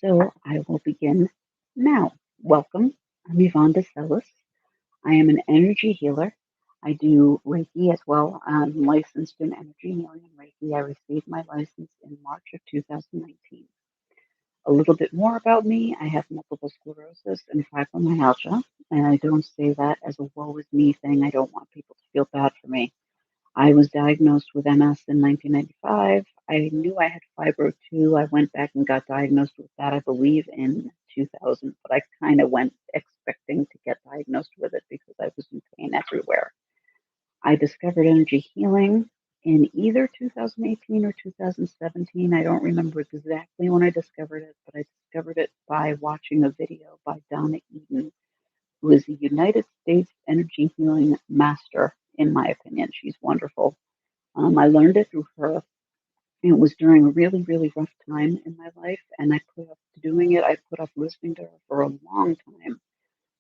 So I will begin now. Welcome. I'm Yvonne DeSellis. I am an energy healer. I do Reiki as well. I'm licensed in energy healing and Reiki. I received my license in March of 2019. A little bit more about me. I have multiple sclerosis and fibromyalgia, and I don't say that as a woe is me thing. I don't want people to feel bad for me. I was diagnosed with MS in 1995. I knew I had fibro too. I went back and got diagnosed with that, I believe, in 2000, but I kind of went expecting to get diagnosed with it because I was in pain everywhere. I discovered energy healing in either 2018 or 2017. I don't remember exactly when I discovered it, but I discovered it by watching a video by Donna Eden, who is a United States energy healing master, in my opinion. She's wonderful. I learned it through her. It was during a really, really rough time in my life, and I put off doing it. I put off listening to her for a long time.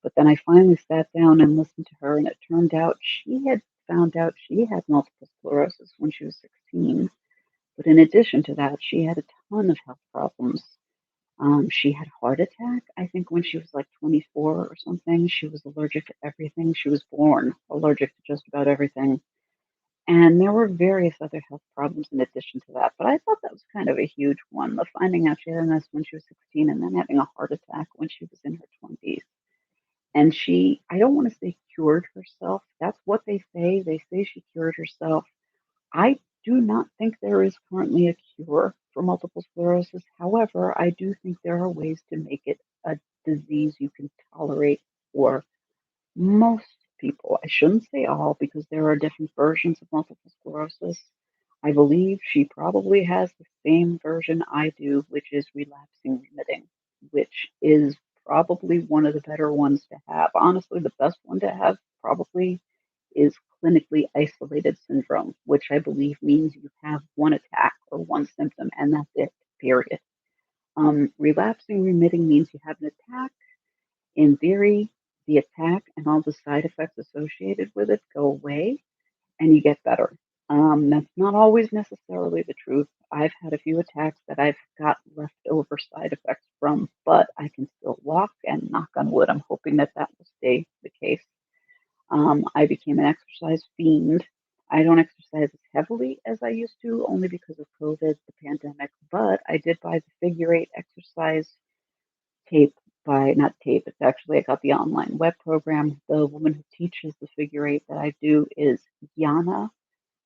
But then I finally sat down and listened to her, and it turned out she had found out she had multiple sclerosis when she was 16. But in addition to that, she had a ton of health problems. She had a heart attack, I think, when she was like 24 or something. She was allergic to everything. She was born allergic to just about everything. And there were various other health problems in addition to that. But I thought that was kind of a huge one, the finding out she had MS when she was 16 and then having a heart attack when she was in her 20s. And she, I don't want to say cured herself. That's what they say. They say she cured herself. I do not think there is currently a cure for multiple sclerosis. However, I do think there are ways to make it a disease you can tolerate for most people. I shouldn't say all because there are different versions of multiple sclerosis. I believe she probably has the same version I do, which is relapsing remitting, which is probably one of the better ones to have. Honestly, the best one to have probably is clinically isolated syndrome, which I believe means you have one attack or one symptom and that's it, period. Relapsing remitting means you have an attack. In theory, the attack and all the side effects associated with it go away and you get better. That's not always necessarily the truth. I've had a few attacks that I've got leftover side effects from, but I can still walk and knock on wood. I'm hoping that that will stay the case. I became an exercise fiend. I don't exercise as heavily as I used to, only because of COVID, the pandemic, but I did buy the Figure Eight exercise tape by, not tape, it's actually, I got the online web program. The woman who teaches the Figure Eight that I do is Yana.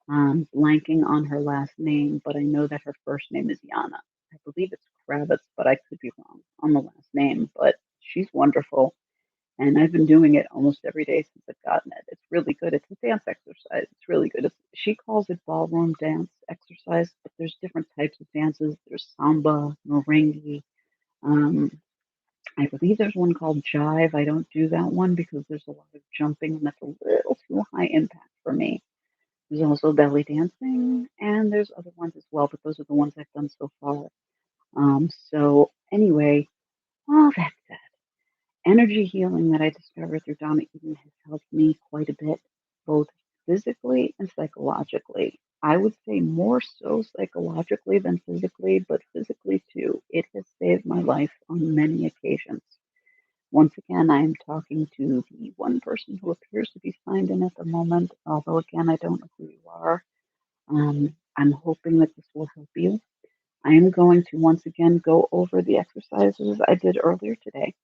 I'm blanking on her last name, but I know that her first name is Yana. I believe it's Kravitz, but I could be wrong on the last name. But she's wonderful. And I've been doing it almost every day since I've gotten it. It's really good. It's a dance exercise. It's really good. She calls it ballroom dance exercise, but there's different types of dances. There's samba, merengue. Um, I believe there's one called jive. I don't do that one because there's a lot of jumping and that's a little too high impact for me. There's also belly dancing, and there's other ones as well, but those are the ones I've done so far. So anyway, all that said, energy healing that I discovered through Donna Eden has helped me quite a bit, both physically and psychologically. I would say more so psychologically than physically, but physically too. It has saved my life on many occasions. Once again, I am talking to the one person who appears to be signed in at the moment, although again, I don't know who you are. I'm hoping that this will help you. I am going to once again go over the exercises I did earlier today.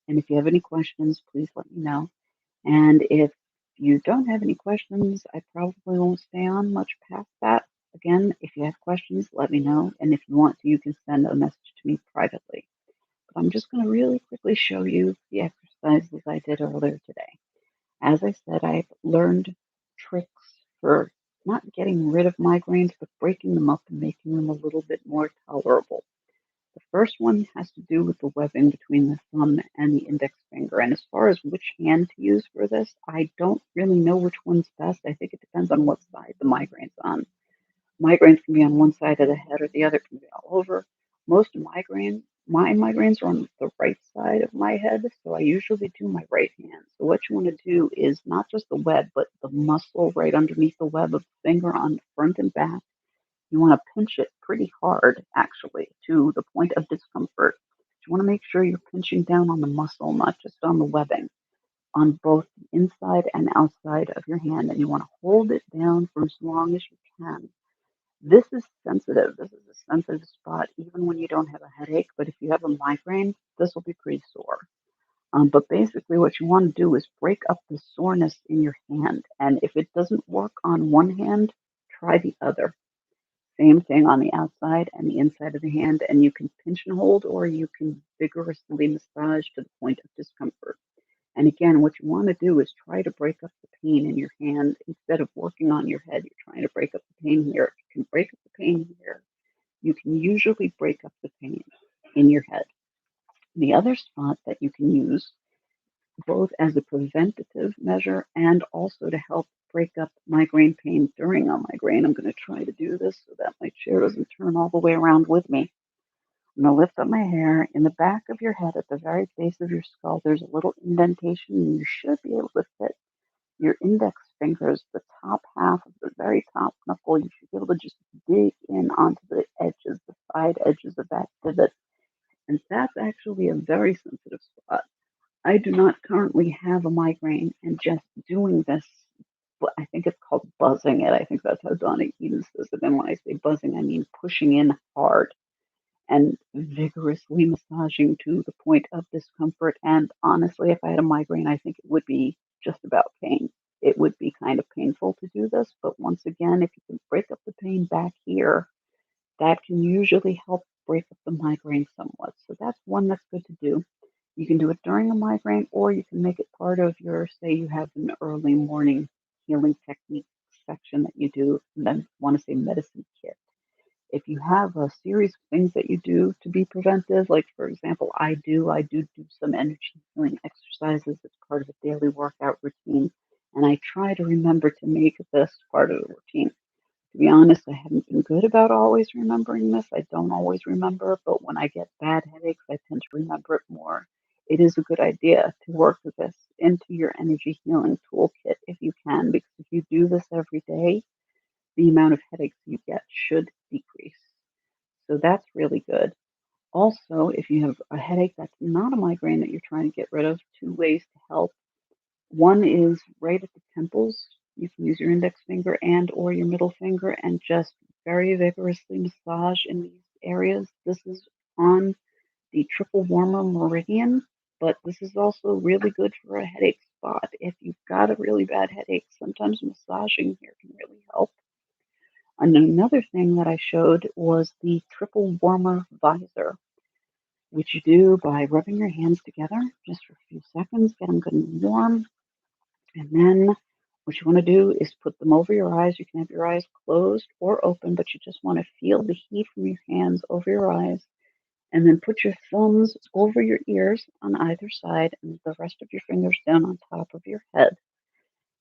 And if you have any questions, please let me know. And if you don't have any questions, I probably won't stay on much past that. Again, if you have questions, let me know. And if you want to, you can send a message to me privately. But I'm just going to really quickly show you the exercises I did earlier today. As I said, I've learned tricks for not getting rid of migraines, but breaking them up and making them a little bit more tolerable. The first one has to do with the webbing between the thumb and the index finger. And as far as which hand to use for this, I don't really know which one's best. I think it depends on what side the migraine's on. Migraines can be on one side of the head or the other can be all over. My migraines are on the right side of my head, so I usually do my right hand. So what you want to do is not just the web, but the muscle right underneath the web of the finger on the front and back. You want to pinch it pretty hard, actually, to the point of discomfort. want to make sure you're pinching down on the muscle, not just on the webbing, on both the inside and outside of your hand, and you want to hold it down for as long as you can. This is sensitive. This is a sensitive spot, even when you don't have a headache. But if you have a migraine, this will be pretty sore. But basically, what you want to do is break up the soreness in your hand. And if it doesn't work on one hand, try the other. Same thing on the outside and the inside of the hand. And you can pinch and hold, or you can vigorously massage to the point of discomfort. And again, what you want to do is try to break up the pain in your hand instead of working on your head. You're trying to break up the pain here. If you can break up the pain here, you can usually break up the pain in your head. The other spot that you can use, both as a preventative measure and also to help break up migraine pain during a migraine, I'm going to try to do this so that my chair doesn't turn all the way around with me. I'm going to lift up my hair. In the back of your head, at the very base of your skull, there's a little indentation, and you should be able to fit your index fingers, the top half of the very top knuckle. You should be able to just dig in onto the edges, the side edges of that divot. And that's actually a very sensitive spot. I do not currently have a migraine, and just doing this, I think it's called buzzing it. I think that's how Donna Eden says it. And when I say buzzing, I mean pushing in hard and vigorously massaging to the point of discomfort. And honestly, if I had a migraine, I think it would be just about pain. It would be kind of painful to do this, but once again, if you can break up the pain back here, that can usually help break up the migraine somewhat. So that's one that's good to do. You can do it during a migraine, or you can make it part of your, say you have an early morning healing technique section that you do, and then want to say medicine kit. If you have a series of things that you do to be preventive, like for example, I do some energy healing exercises as part of a daily workout routine, and I try to remember to make this part of the routine. To be honest, I haven't been good about always remembering this. I don't always remember, but when I get bad headaches, I tend to remember it more. It is a good idea to work with this into your energy healing toolkit if you can, because if you do this every day, the amount of headaches you get should decrease. So that's really good. Also, if you have a headache that's not a migraine that you're trying to get rid of, two ways to help. One is right at the temples. You can use your index finger and or your middle finger and just very vigorously massage in these areas. This is on the triple warmer meridian, but this is also really good for a headache spot. If you've got a really bad headache, sometimes massaging here can really help. And another thing that I showed was the triple warmer visor, which you do by rubbing your hands together just for a few seconds, get them good and warm. And then what you want to do is put them over your eyes. You can have your eyes closed or open, but you just want to feel the heat from your hands over your eyes. And then put your thumbs over your ears on either side and the rest of your fingers down on top of your head.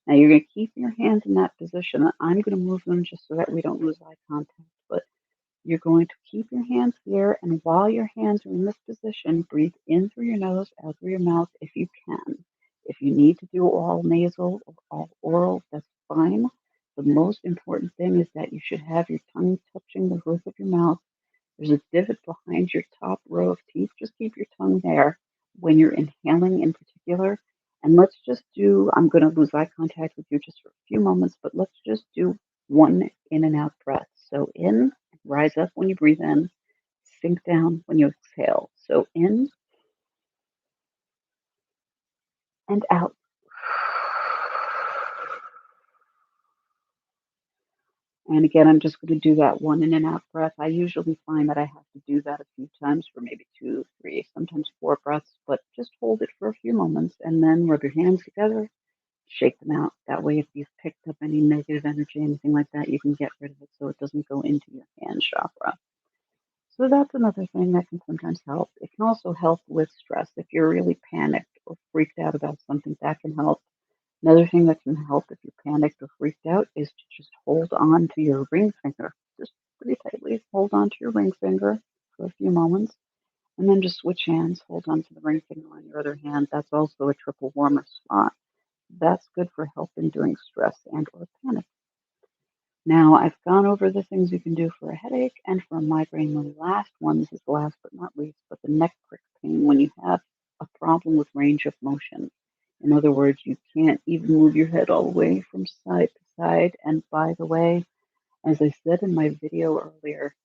Now you're going to keep your hands in that position. I'm going to move them just so that we don't lose eye contact. But you're going to keep your hands here, and while your hands are in this position, breathe in through your nose, out through your mouth if you can. If you need to do all nasal or all oral, that's fine. The most important thing is that you should have your tongue touching the roof of your mouth. There's a divot behind your top row of teeth. Just keep your tongue there when you're inhaling in particular. And let's just do, I'm going to lose eye contact with you just for a few moments, but let's just do one in and out breath. So in, rise up when you breathe in, sink down when you exhale. So in and out. And again, I'm just going to do that one in and out breath. I usually find that I have to do that a few times for maybe two, three, sometimes four breaths, but just hold it for a few moments and then rub your hands together, shake them out. That way, if you've picked up any negative energy, anything like that, you can get rid of it so it doesn't go into your hand chakra. So that's another thing that can sometimes help. It can also help with stress. If you're really panicked or freaked out about something, that can help. Another thing that can help if you're panicked or freaked out is to just hold on to your ring finger, just pretty tightly. Hold on to your ring finger for a few moments, and then just switch hands. Hold on to the ring finger on your other hand. That's also a triple warmer spot. That's good for helping during stress and or panic. Now, I've gone over the things you can do for a headache and for a migraine. The last one, this is last but not least, but the neck prick pain happen when you have a problem with range of motion. In other words, you can't even move your head all the way from side to side. And by the way, as I said in my video earlier,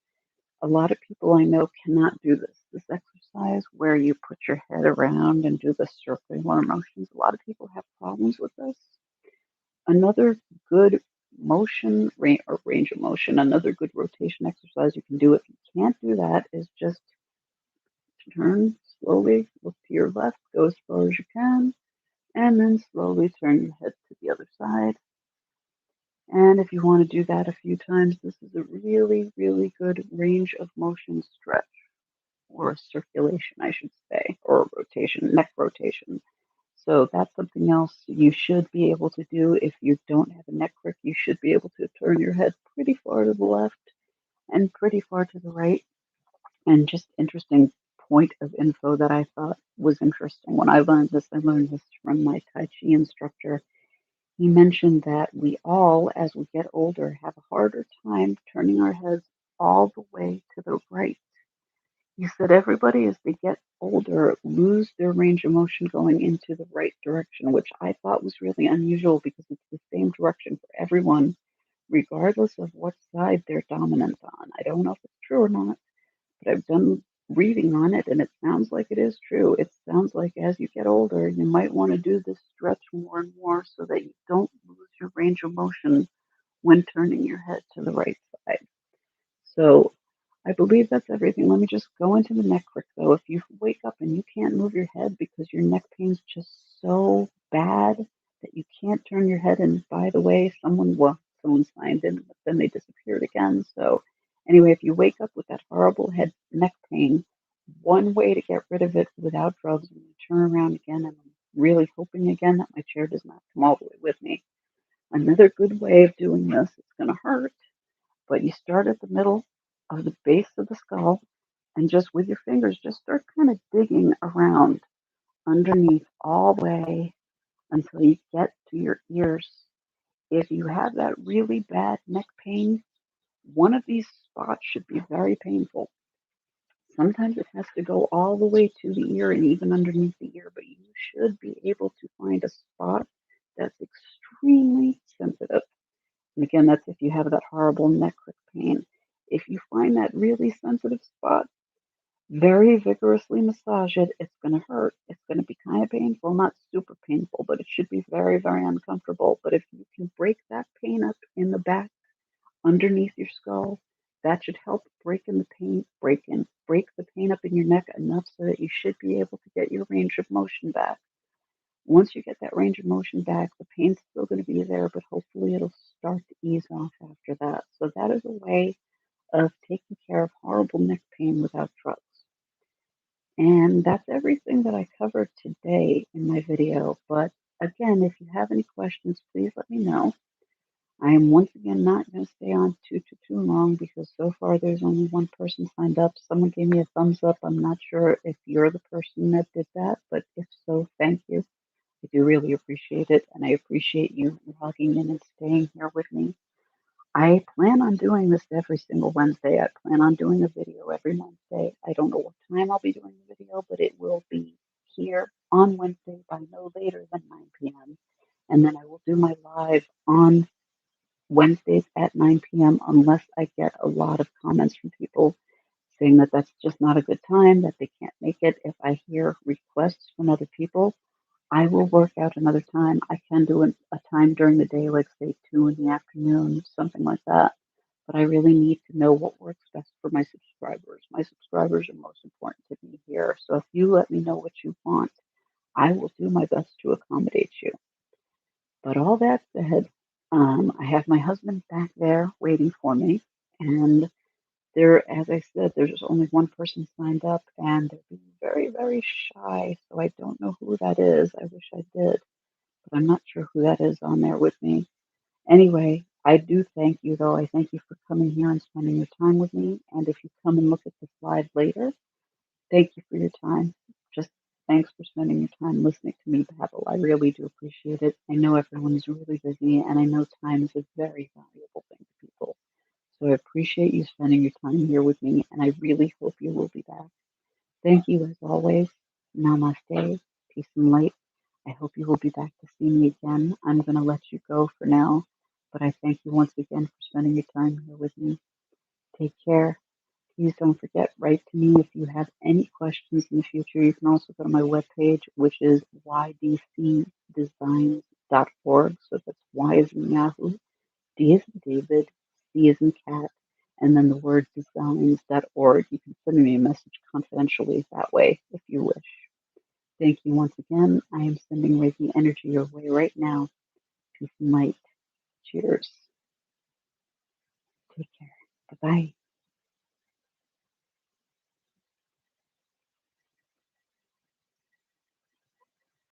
a lot of people I know cannot do this exercise where you put your head around and do the circular motions. A lot of people have problems with this. Another good or range of motion, another good rotation exercise you can do if you can't do that is just turn slowly, look to your left, go as far as you can, and then slowly turn your head to the other side. And if you want to do that a few times, this is a really, really good range of motion stretch, or a circulation, I should say, or a rotation, neck rotation. So that's something else you should be able to do. If you don't have a neck crick, you should be able to turn your head pretty far to the left and pretty far to the right. And just interesting point of info that I thought was interesting. When I learned this from my Tai Chi instructor. He mentioned that we all, as we get older, have a harder time turning our heads all the way to the right. He said everybody, as they get older, lose their range of motion going into the right direction, which I thought was really unusual because it's the same direction for everyone, regardless of what side they're dominant on. I don't know if it's true or not, but I've done reading on it and it sounds like it is true. It sounds like as you get older, you might want to do this stretch more and more so that you don't lose your range of motion when turning your head to the right side. So I believe that's everything. Let me just go into the neck quick though. If you wake up and you can't move your head because your neck pain's just so bad that you can't turn your head, and by the way, someone signed in, but then they disappeared again. So anyway, if you wake up with that horrible head neck pain, one way to get rid of it without drugs, and you turn around again, and I'm really hoping again that my chair does not come all the way with me. Another good way of doing this, it's going to hurt, but you start at the middle of the base of the skull and just with your fingers, just start kind of digging around underneath all the way until you get to your ears. If you have that really bad neck pain, one of these spots should be very painful. Sometimes it has to go all the way to the ear and even underneath the ear, but you should be able to find a spot that's extremely sensitive. And again, that's if you have that horrible neck pain. If you find that really sensitive spot, very vigorously massage it. It's going to hurt. It's going to be kind of painful, not super painful, but it should be very, very uncomfortable. But if you can break that pain up in the back underneath your skull, that should help break the pain up in your neck enough so that you should be able to get your range of motion back. Once you get that range of motion back, the pain's still going to be there, but hopefully it'll start to ease off after that. So that is a way of taking care of horrible neck pain without drugs. And that's everything that I covered today in my video. But again, if you have any questions, please let me know. I am once again not going to stay on too long because so far there's only one person signed up. Someone gave me a thumbs up. I'm not sure if you're the person that did that, but if so, thank you. I do really appreciate it, and I appreciate you logging in and staying here with me. I plan on doing this every single Wednesday. I plan on doing a video every Wednesday. I don't know what time I'll be doing the video, but it will be here on Wednesday by no later than 9 p.m. And then I will do my live on Wednesdays at 9 p.m. unless I get a lot of comments from people saying that that's just not a good time, that they can't make it. If I hear requests from other people, I will work out another time. I can do a time during the day, like say 2 in the afternoon, something like that. But I really need to know what works best for my subscribers. My subscribers are most important to me here. So if you let me know what you want, I will do my best to accommodate you. But all that said, I have my husband back there waiting for me. And there, as I said, there's only one person signed up, and they're being very, very shy. So I don't know who that is. I wish I did, but I'm not sure who that is on there with me. Anyway, I do thank you, though. I thank you for coming here and spending your time with me. And if you come and look at this live later, thank you for your time. Just thanks for spending your time listening to me babble. I really do appreciate it. I know everyone is really busy, and I know time is a very valuable thing to people. So I appreciate you spending your time here with me, and I really hope you will be back. Thank you as always. Namaste. Peace and light. I hope you will be back to see me again. I'm going to let you go for now, but I thank you once again for spending your time here with me. Take care. Please don't forget, write to me if you have any questions in the future. You can also go to my webpage, which is ydcdesigns.org. So that's Y as in Yahoo, D as in David, C as in cat, and then the word designs.org. You can send me a message confidentially that way if you wish. Thank you once again. I am sending Reiki energy your way right now. Peace and light. Cheers. Take care. Bye bye.